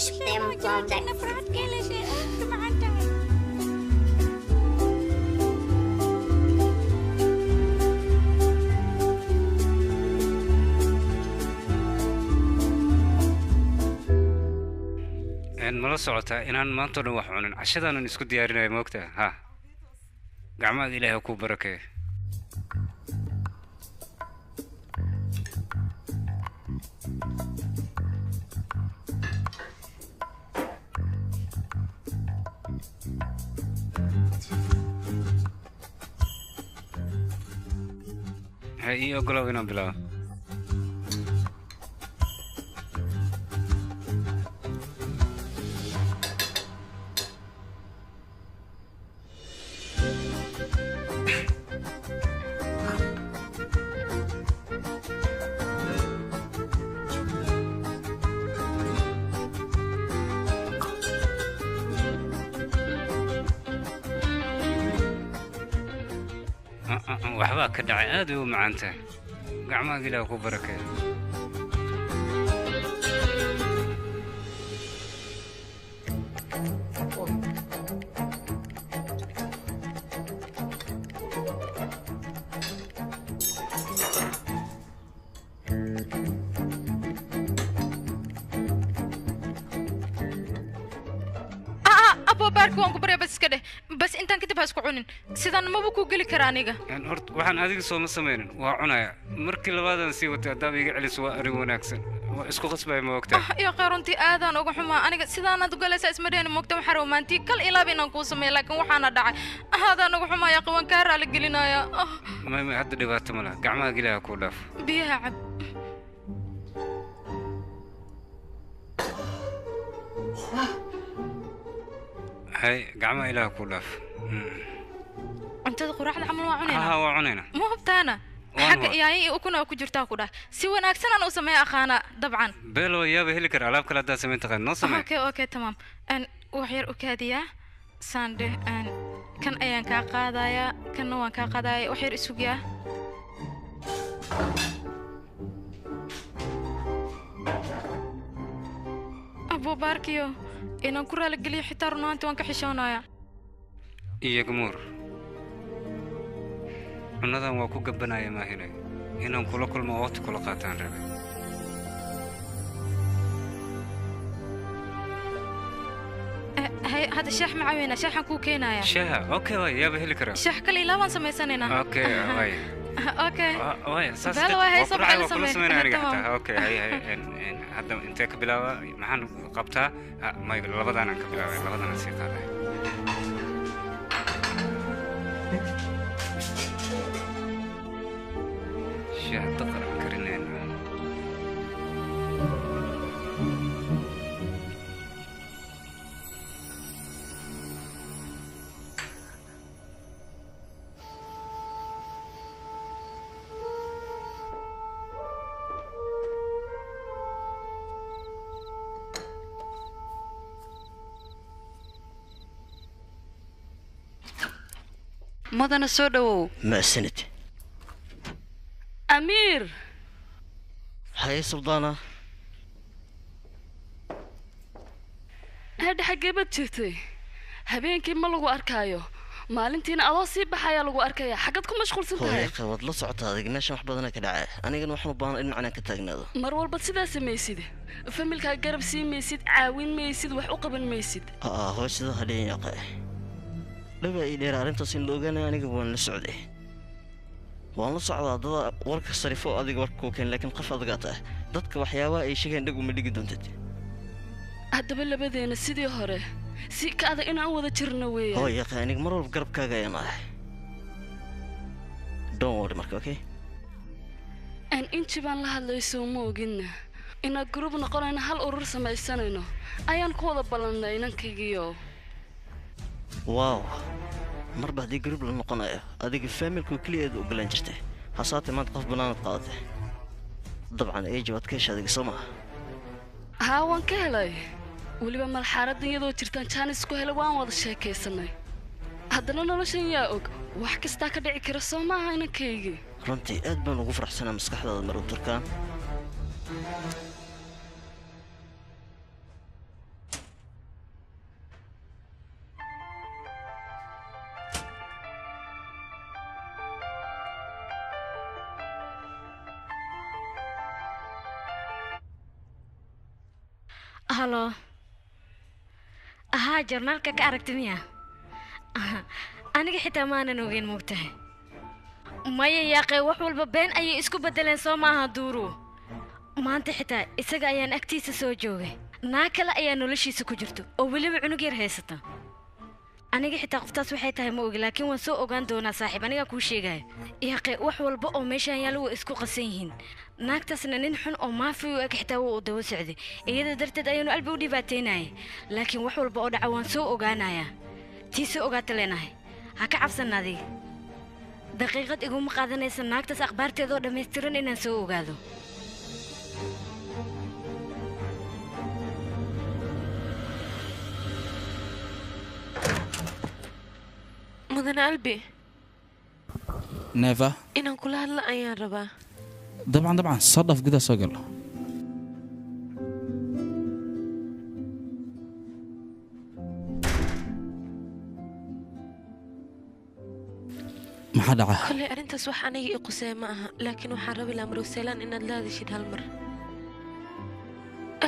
STEM project. ملا سعوتها إن أنا ما أنتظر وحنا عشان أنا نسكت ديارنا موقتها ها قعمة إلهي كوب بركة هاي أقوله وين بلا وحبا كدعي عادي ومعنته قعما قيله وكو بركة باركو بري بس كده بس انت كنت باسكعونين سيدان ما بكو قلي كرانيغا يعني هرت waxaan adiga soo ma sameeynin waa cunaya markii labaadan sii watay hadaba iga celis waa arin wanaagsan waa isku qasbay ma ogtaa iyo qaranti aadan uga xuma aniga sidaan aad galaysa ismareen moogta waxa romanti kal ilaab inaan ku sameeyo laakiin waxaana dhacay aadan uga xuma ya qawan ka raali gelinaya ma hadda dhibaato ma laha gacmaha gilaa ku dhaaf biyaha cab هاي قعمة إله كولاف أنت قرأت عمل وعنينا وعنينا مو بتانا حق يعني وكنا كجرتا كده سوى ناكسنا أنا أسمع أخانا طبعا بلو يا بهلكر على كل هذا سمين تغنى نصمي أوكي تمام أن وحير أكادية ساند أن كان أيان كقاضايا كان نوع كقاضايا وحير إسوقيا أبو باركيو إن كورا لقلي حتى رنانتي وانك حشونايا إيه جمهور أنا waa ku gabanaya ma helay inaan kula kulmo waqti kula qaataan rabay هذا الشاح معاوينا شاحن كو كينايا شاح اوكي واي يا بهلي كرا شاح كلي لا وان سميسانينا اوكي واي اوكي واي اساس هي صباح كل سمينا aniga حتى اوكي هي هذا انت كبلاوا maxaan qabtaa ma labadaan aan ka bilaabay labadaan si qaaday شاح تقرا كرنين مدن السودو ما سنت أمير هاي سلطانة هذا حقي بتشتي هبين كي ما لغو أركايو maalintiina adoo sii baxaya lagu arkaya xagad ku mashquulsan tahay hooyo wad la socotaa adiga meesha wax badan ka dhacay anigana waxaan u baahan in macna ka taagnaado mar walba sidaa sameeysid familka garab sii meeysid caawin meeysid wax u qaban meeysid hooyo sida hadeen yaqay laba ilaa arintaas in loogaanay aniga waan la socday waan la socdaa dad warka sarifo adiga warka ku keen laakiin qof adiga tahay dadka waxyaabaha ay sheegeen dhagu ma dhigi doontid haddaba labadeena sidii hore si ka adag inaan wada jirno weeyaan hooyo aniga mar walba garabkaaga ayaan ahay don't worry marka okay aan inji baan la hadlayso ma ogina inaan group noqonayna hal urur samaysanayno ayaan ku wada ballanay inankaygiyo wow mar baad group la noqonayo adiga familku kaliyeed u galan jirtay hasaatay maanta qof banaanad qaadatay dabcan ay jawaad ka heshay adiga Soomaa haa waan ka helay waliba marxaladdan iyadoo jirtaan jaanis ku helay waan wada sheekaysanay haddana noloshan yaa og wax kasta ka dhici kara Soomaa inankaygi runtii aad baan ugu faraxsanahay maskaxdaada mar u turkaan هلو ها جرنالك كاركت ميا أنا حتى ما أنا نوين مبتهي maya yaaqee wax walba been ayay isku bedeleen soo maaha duuru maanta xitaa isaga ayaan agtiisa soo joogay naa kale ayaa noloshiisa ku jirto oo weliba cunug yar haysata aniga xitaa qoftaas waxay tahay ma ogi laakiin waan soo ogaan doonaa saaxiib aniga kuu sheegaya yaaqee wax walba oo meeshaan yaalo way isku qasan yihiin naagtaasna nin xun oo maafiyo eg xitaa wuu u dawo socday iyada darteed ayaanu alba u dhibaataynayay laakiin wax walba oo dhaca waan soo ogaanayaa tii soo ogaata leenahay ha ka cabsan adiga daqiiqad iguma qaadanaysa naagtaas akhbaarteedoo dhammaystiran inaan soo ogaado mudane albi neefa inaan kula hadla ayaan rabaa dabcan soo dhaf gudaa soo galo maxaa dhaca kolley arrintaas wax aniga ii qusee ma aha laakiin waxaan rabi lahaa marowseelaan inaad la hadashid hal mar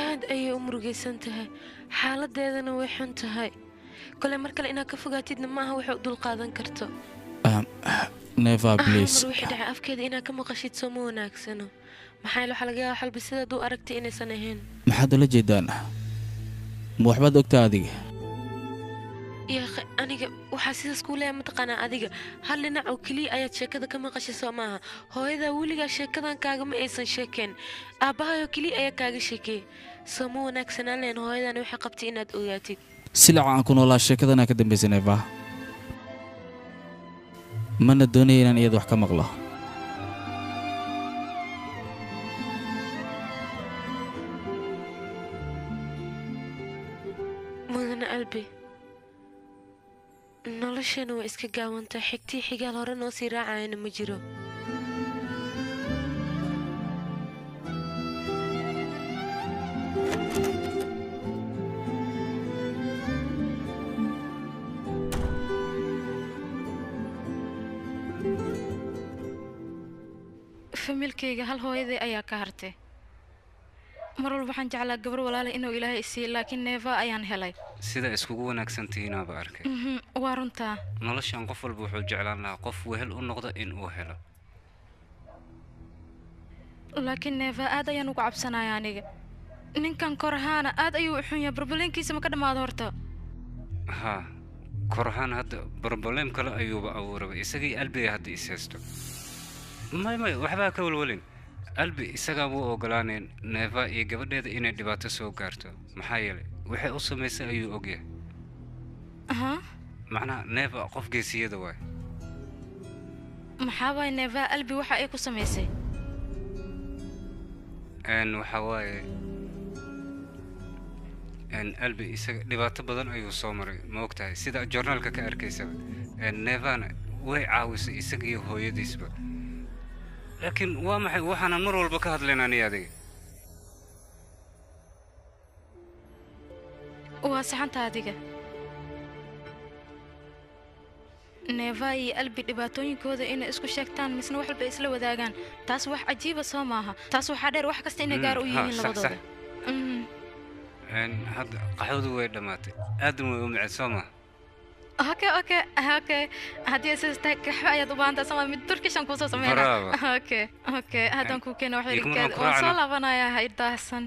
aad ayay u murugaysan tahay xaaladdeedana way xun tahay kolley mar kale inaad ka fogaatidna maaha waxay u dulqaadan karto neefa please mar wixii dhacay afkeeda inaad ka maqashid soo ma wanaagsano maxaa yeele waxaa laga yaabaa xalbi sidaad u aragtay inaysan ahayn maxaad ula jeedaan ma waxbaad ogtaa adiga يا أخي أنا وحاسس كلها متقنة أديك هل لنا أو كلي أيات شكذا كما قش سماها هو إذا ولي شكذا كاجم إيسن شكن أباها يكلي أي كاج شكي سمو نكسنا لين هو إذا نوح قبتي إن أدوياتك سلعة عنكم والله شكذا أنا كدم بزنيفا من الدنيا إن يدوح كم أغلى مدن قلبي noloshana waa iska gaawanta xigtii xigaal hore noo sii raacayana ma jiro familkayga hal hooyaday ayaa ka hartay mar walba waxaan jeclaa gabar walaala inuu ilaahay isiiyo laakiin neeva ayaan helay sida iskugu wanaagsan tihiinaaba arkay waa runtaa noloshan qof walba wuxuu jeclaan lahaa qof wehel u noqdo in uu helo laakiin neeva aad ayaan ugu cabsanaya aniga ninkan korahaana aad ayuu u xun yahay barbaleenkiisa ma ka dhammaado horta haa korahaan hadda barbalem kale ayuuba abuuraba isagii albiga hadda is haysto may waxbaa ka walwalin albi isagaa wuu ogolaaneen neeva iyo gabadheeda inay dhibaato soo gaarto maxaa yeelay waxay u samaysay ayuu ogyahay macnaha neeva qof geesiyada waay maxaa waay neeva albi waxa ay ku samaysay waxaa waaye albi isaga dhibaato badan ayuu soo maray ma ogtahay sida joornaalka ka arkaysaba neevana way caawisay isaga iyo hooyadiisba laakiin waa maxay waxaanan mar walba ka hadlayn aniga adiga waa saxanta adiga neeva iyo albi dhibaatooyinkooda inay isku sheegtaan misna wax walba isla wadaagaan taas wax cajiiba soo maaha taas waxaa dheer wax kasta inay gaar u yihiin labadooda hadda qaxwadu way dhammaatay aadan way u miced soo maaha اوكي هدي اساستك حياة وبانتا سما من تركيشان كوسو سمينا اوكي هادان كوكينا وحدي كاد وصلا بنايا هاي داحسن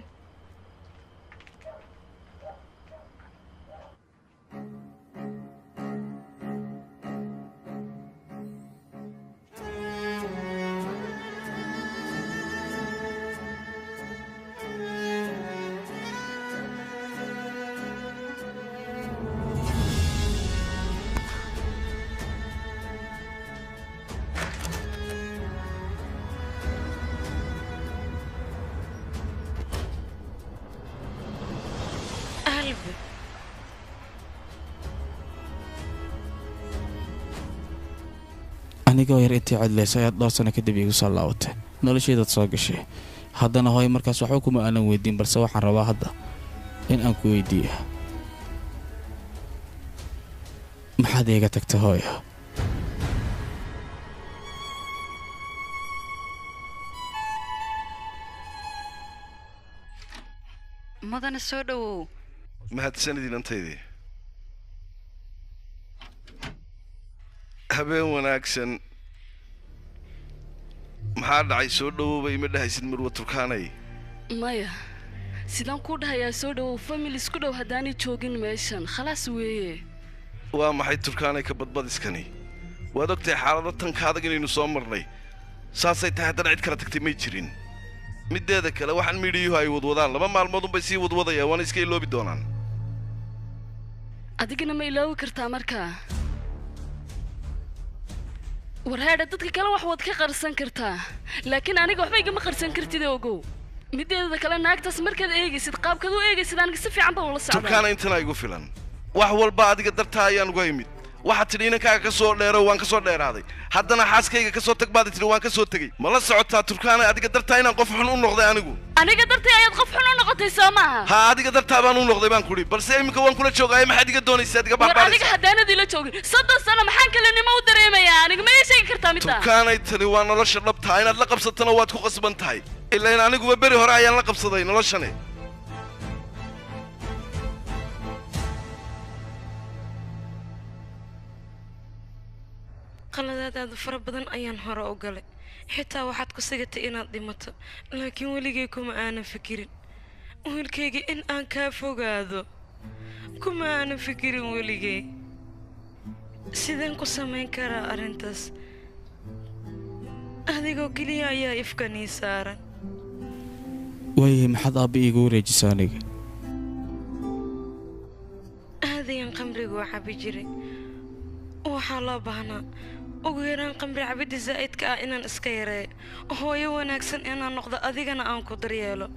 anigoo yar intii codleysay ayaad dhowr sano kadib iigu soo laabatay noloshaydaad soo gashay haddana hooy markaas waxba kuma aanan weydiin balse waxaan rabaa hadda in aan ku weydiiyo maxaad iiga tagta hooyo mudana soo dhawow mahadsanidin antaydii habeen wanaagsan maxaa dhacay soo dhawowba ima dhahaysid marwa turkaanay maya sidaan kuu dhahayaa soo dhawow family isku dhow haddaanay joogin meeshan khalaas weeye waa maxay turkaanay ka badbadiskani waad ogtahay xaalado tanka adag inaynu soo marnay saasay tahay haddana cid kala tagtay may jirin middeeda kale waxaan midhiyuhu ay wadwadaan 2 maalmood unbay sii wadwadayaan waana iska iloobi doonaan adigana ma iloobi kartaa markaa warhaadha dadka kale wax waad ka qarsan kartaa laakiin aniga waxba igama qarsan kartid ogow middeeda kale naagtaas markaad eegaysid qaabkaad u eegaysid aniga si fiican baan ula socdaa turkaana intana igu filan wax walba adiga dartaa ayaan uga imid waxaad tidhi inankaaga ka soo dheero waan ka soo dheeraaday haddana xaaskayga ka soo tag baad tidhi waan ka soo tegey ma la socotaa turkaana adiga dartaa inaan qof xun u noqday anigu aniga dartay ayaad qof xun u noqotay soo maaha ha adiga dartaa baan u noqday baan kudhi balse iminka waan kula joogaaye maxaad iga doonaysaa adiga war adiga haddaanad ila joogin 30 sano maxaan kalinimo u dareemayaa aniga ma ii sheegi kartaa midda turkaanay tani waa nolosha dhabtaa inaad la qabsatana waad ku qasban tahay ilaan aniguba beri hore ayaan la qabsaday noloshani qaladaadaada fara badan ayaan hore u galay xitaa waxaad ku sigatay inaad dhimato laakiin weligay kuma aanan fikirin wiilkayga in aan kaa fogaado kuma aanan fikirin weligay sideen ku samayn karaa arrintaas adigoo keliya ayaa ifkanii saaran waayahay maxaad aabba iigu wareejisaa aniga aadayan qamriguu cabi jiray waxaa loo baahnaa ugu yaraan qamri cabidda zaa'idka ah inaan iska yareeyo hooyo wanaagsan inaan noqdo adigana aan ku daryeelo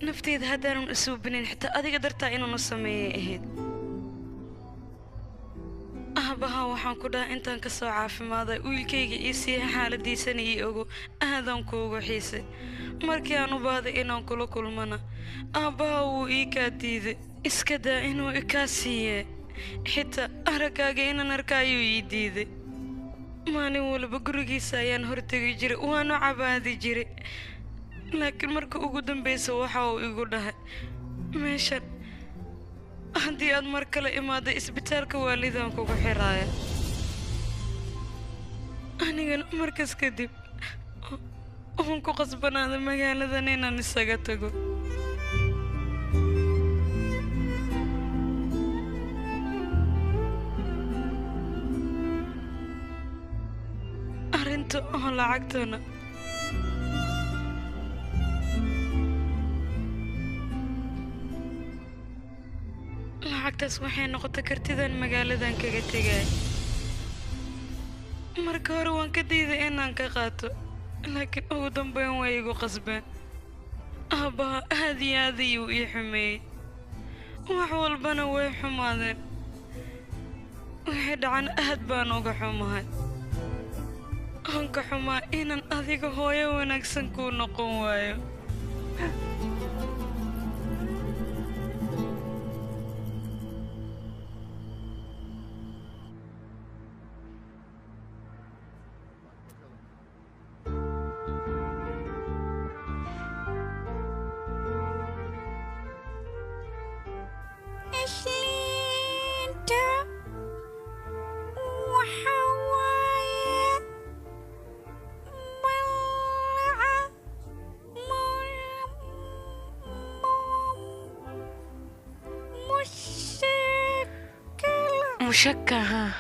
nafteeda haddaanan isuubinin xitaa adiga dartaa inaanu sameeyay ahayd aabbahaa waxaan ku dhaha intaan ka soo caafimaaday wiilkayga ii siiya xaaladiisana ii ogo aadaan kuugu xiisay markii aan u baahday inaan kula kulmana aabbahaa wuu ii kaa diiday iska daa inuu ikaa siiyee xitaa araggaaga inaan arka ayuu ii diiday maalin walba gurigiisa ayaan hortegi jiray waanu cabaadi jiray laakiin marka ugu dambaysa waxa uu igu dhahay meeshan haddii aad mar kale imaaday isbitaalka waalidaan kugu xiraaya anigana markas kadib waan ku qasbanaaday magaaladan inaan isaga tago arrinta oo lacagtana lacagtaas waxay noqotay kartidan magaaladan kaga tegay marka hore waan ka diiday inaan ka qaato laakiin ugu dambeyn way igu qasbeen aabbaha aad iyo aad ayuu ii xumeeyey wax walbana way xumaadeen wixii dhacan aad baan uga xumahay aan ka xumaa inaan adiga hooyo wanaagsan kuu noqon waayo مشكها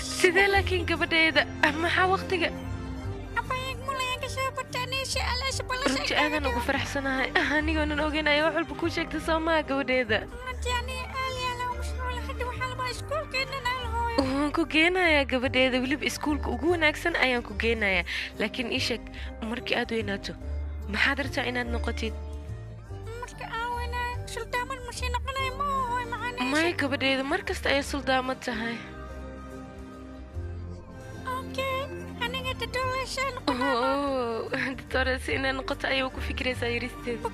سيدي لكن قبل maxaa waqtiga runtii aadan ugu faraxsanahay anigoonan ogeynaya wax walba kuu sheegtay soo maa gabadheeda waan ku geenayaa gabadheeda weliba iskuulka ugu wanaagsan ayaan ku geenayaa laakiin ii sheeg markii aad weynaato maxaad rabtaa inaad noqotid may gabadheeda mar kasta ayay suldaamad tahay ditoores inay noqoto ayay ku fikiraysaa yaristeeda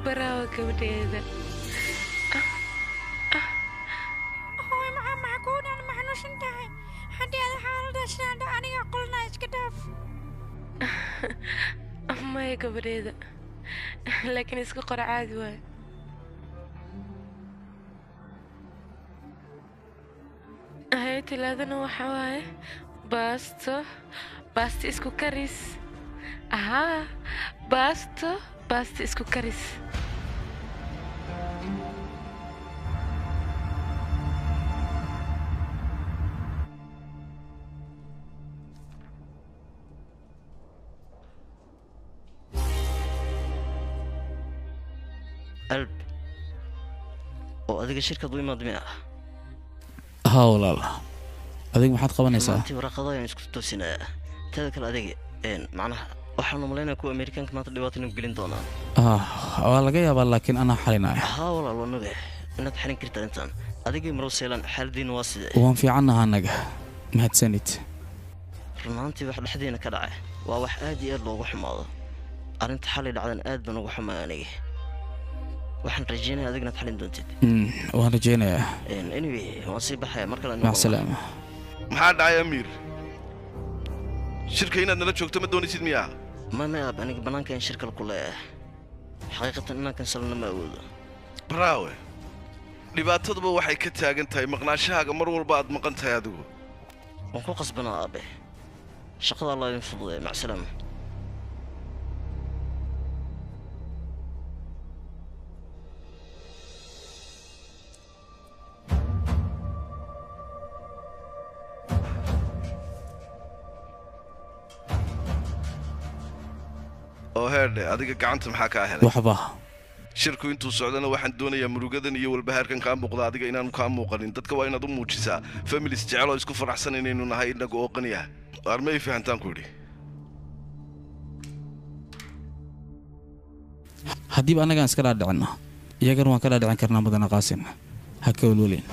baraawo gabadheeda maya gabadheeda laakiin iska qora caadi waayo hay tilaadana waxa waaye baasto isku karis ahaa baasto isku karis alb oo adiga shirkad u imaad miya ها walaal adiga maxaad qabanaysaa maanta warqado ayaan isku toosinayaa teeda kale adiga macnaha waxaan u maleynayaa kuwa Amerikaanka maanta dhibaato inuu gelin doonaan waa laga yaabaa laakiin anaa xalinaya haa walaal waa nuge inaad xalin kartaa intaan adiga Imro Seelan xaaladiina waa sidee waan fiicannahay anaga mahadsanid runaantii wax dhexdeena ka dhacay waa wax aad iyo aad loogu xumaado arrinta xalay dhacdan aad baan ugu xumaa aniga waxaan rajeynayaa adigna xalin doontid waan rajeynayaa anyway waan sii baxayaa mar kale mac salaama maxaa dhacay amiir shirka inaad nala joogto ma doonaysid miyaa ma ab aniga bannaanka in shirkal ku leeyahay xaqiiqatan inaan kansalna ma awoodo braawe dhibaataduba waxay ka taagan tahay maqnaashahaaga mar walba aad maqan tahay adigu waan ku qasbanaa aabe shaqada allah idin fududeeya mac salaama oo heerdhe adiga gacanta maxaa kaa helay waxba shirku intuu socdana waxaan doonayaa murugadan iyo walbahaarkan kaa muuqda adiga inaanu kaa muuqanin dadka waa inaad u muujisaa families jecel oo isku faraxsan inaynu nahay inaga oo qaniya armay fahantaan ku yidhi haddiiba annagaan iska dhaadhicinno iyagana waan ka dhaadhicin karnaa mudana qaasin ha ka welwelin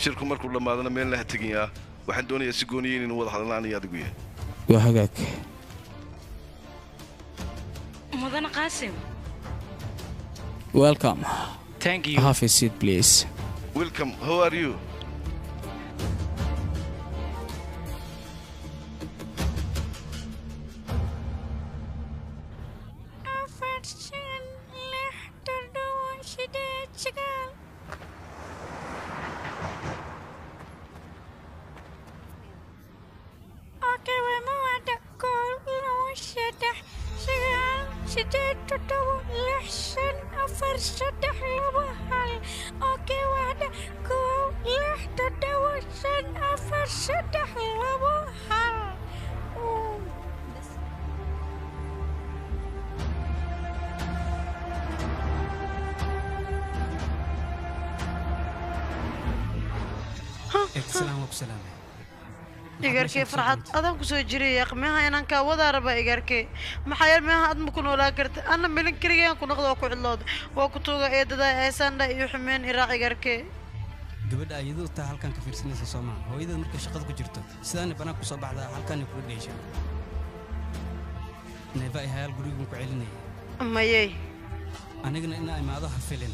shirku markuu dhammaadana meelna ha teginyaa waxaan doonayaa si gooniya inaynu wada hadalnaan iyo adigu yahay waa hagaag mudana qaasim welcome thank you have a seat please welcome how are you igarkee farxad adaan ku soo jiraya qiimaha inaan ka wada raba igarkee maxay meeha aad ma ku noolaa kartay anna milin kaliya ku noqdo ku cidlood waa ku tuuga eedada aysaandha iyo xumeen iraac igarkee gabadha ayadu taa halkan ka fiirsanaysa Soomaa hooyada markay shaqada ku jirto sidaan banaan ku soo baxdaa halkan ku dheeshay neeba ay hayal guriga ku celinay mayay anigana inaa imaado ha filin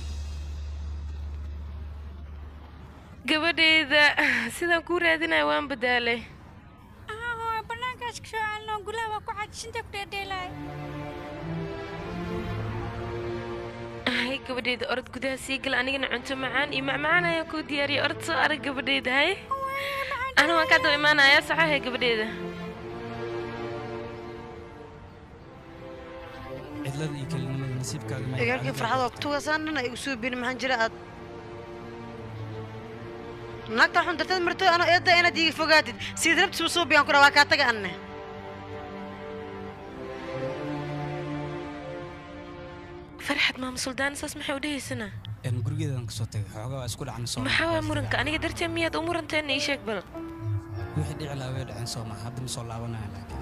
gabadheeda sidaan ku raadinay waan badaalay banaankaas ka soo celno gulaha ku xajinta ku dheedheelay ay gabadheeda orod gudaha sii gal anigana cunto macaan iyo macmacaan ayaan ku diyaariyay orod soo arag gabadheeda hay ana waan ka daba imaanayaa saxahay gabadheeda cidlada iyo kelinimada nasiibkaaga ma igarkee farxad waa ku tuugasaan dhan ay u soo bini maxaan jira aad naagta xun darteed martay ano eedda inaad iiga fogaatid sidii rabti soo biyaan ku rabaa kaa taga anne farxad maama suldaan saas maxay u dhehaysanaa gurigeedaan ka soo tagay xoogaa isku dhacna soo maxaa waa muranka aniga dartee miyaad u muranteen ii sheeg bal wixii dhici lahaa way dhaceen Soomaa hadda ma soo laabanaya laakiin